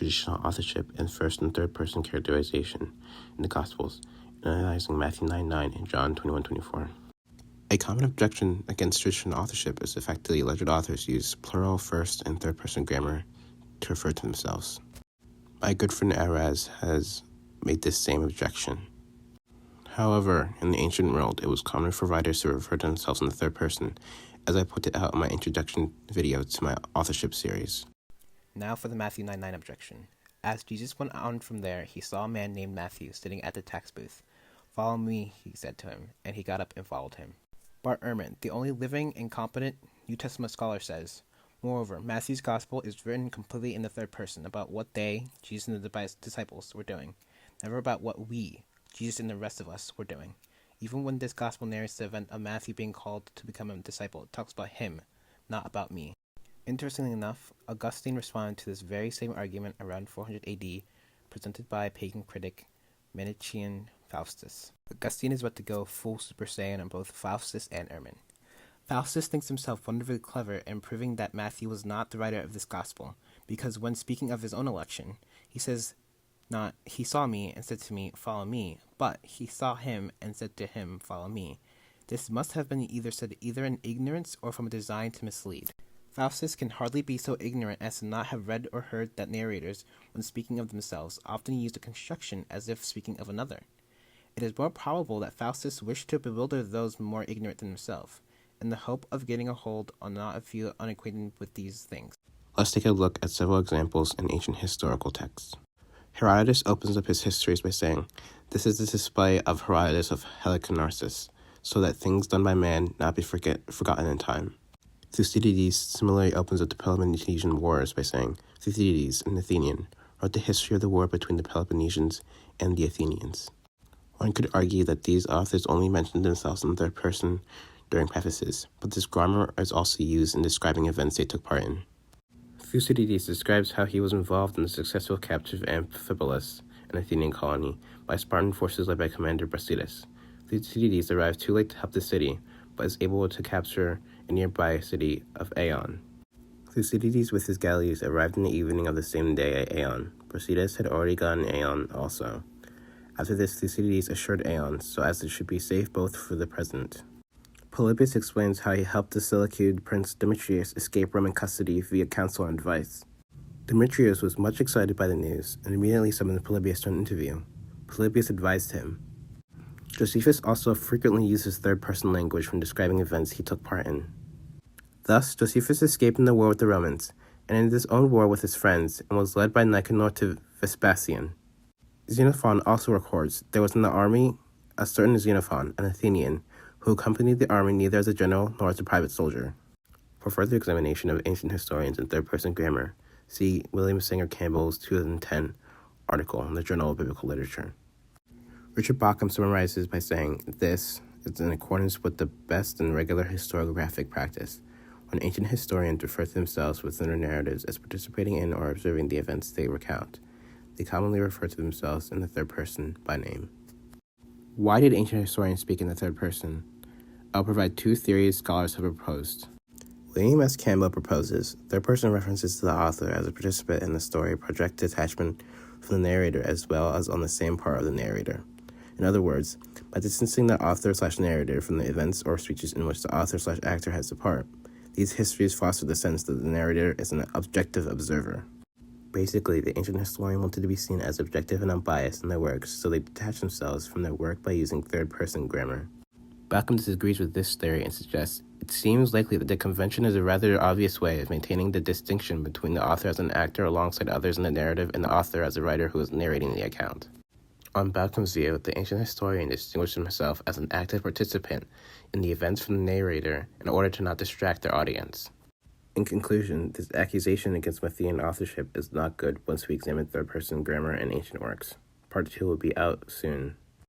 traditional authorship and first and third person characterization in the Gospels, and analyzing Matthew 9:9 and John 21:24. A common objection against traditional authorship is the fact that the alleged authors use plural first and third person grammar to refer to themselves. My good friend Araz has made this same objection. However, in the ancient world, it was common for writers to refer to themselves in the third person, as I pointed out in my introduction video to my authorship series. Now for the Matthew 9:9 objection. As Jesus went on from there, he saw a man named Matthew sitting at the tax booth. "Follow me," he said to him, and he got up and followed him. Bart Ehrman, the only living and competent New Testament scholar, says, moreover, Matthew's gospel is written completely in the third person about what they, Jesus and the disciples, were doing, never about what we, Jesus and the rest of us, were doing. Even when this gospel narrates the event of Matthew being called to become a disciple, it talks about him, not about me. Interestingly enough, Augustine responded to this very same argument around 400 AD, presented by pagan critic Manichaean Faustus. Augustine is about to go full Super Saiyan on both Faustus and Ehrman. Faustus thinks himself wonderfully clever in proving that Matthew was not the writer of this gospel, because when speaking of his own election, he says not, "He saw me and said to me, 'Follow me,' but he saw him and said to him, 'Follow me.' This must have been said either in ignorance or from a design to mislead. Faustus can hardly be so ignorant as to not have read or heard that narrators, when speaking of themselves, often use the construction as if speaking of another. It is more probable that Faustus wished to bewilder those more ignorant than himself, in the hope of getting a hold on not a few unacquainted with these things." Let's take a look at several examples in ancient historical texts. Herodotus opens up his histories by saying, "This is the display of Herodotus of Halicarnassus, so that things done by man not be forgotten in time." Thucydides similarly opens up the Peloponnesian Wars by saying, "Thucydides, an Athenian, wrote the history of the war between the Peloponnesians and the Athenians." One could argue that these authors only mentioned themselves in the third person during prefaces, but this grammar is also used in describing events they took part in. Thucydides describes how he was involved in the successful capture of Amphipolis, an Athenian colony, by Spartan forces led by Commander Brasidas. Thucydides arrived too late to help the city, but is able to capture a nearby city of Aeon. Thucydides with his galleys arrived in the evening of the same day at Aeon. Brasidas had already gotten Aeon also. After this, Thucydides assured Aeon, so as it should be safe both for the present. Polybius explains how he helped the Seleucid prince Demetrius escape Roman custody via counsel and advice. Demetrius was much excited by the news, and immediately summoned Polybius to an interview. Polybius advised him. Josephus also frequently uses third-person language when describing events he took part in. Thus, Josephus escaped in the war with the Romans, and ended his own war with his friends, and was led by Nicanor to Vespasian. Xenophon also records there was in the army a certain Xenophon, an Athenian, who accompanied the army neither as a general nor as a private soldier. For further examination of ancient historians and third-person grammar, see William Sanger Campbell's 2010 article in the Journal of Biblical Literature. Richard Bauckham summarizes by saying, "This is in accordance with the best and regular historiographic practice. When ancient historians refer to themselves within their narratives as participating in or observing the events they recount, they commonly refer to themselves in the third person by name." Why did ancient historians speak in the third person? I'll provide two theories scholars have proposed. William S. Campbell proposes third-person references to the author as a participant in the story project detachment from the narrator as well as on the same part of the narrator. In other words, by distancing the author/narrator from the events or speeches in which the author/actor has a part, these histories foster the sense that the narrator is an objective observer. Basically, the ancient historian wanted to be seen as objective and unbiased in their works, so they detached themselves from their work by using third-person grammar. Bauckham disagrees with this theory and suggests, "It seems likely that the convention is a rather obvious way of maintaining the distinction between the author as an actor alongside others in the narrative and the author as a writer who is narrating the account." On Bauckham's view, the ancient historian distinguished himself as an active participant in the events from the narrator in order to not distract their audience. In conclusion, this accusation against Matthean authorship is not good once we examine third-person grammar in ancient works. Part 2 will be out soon.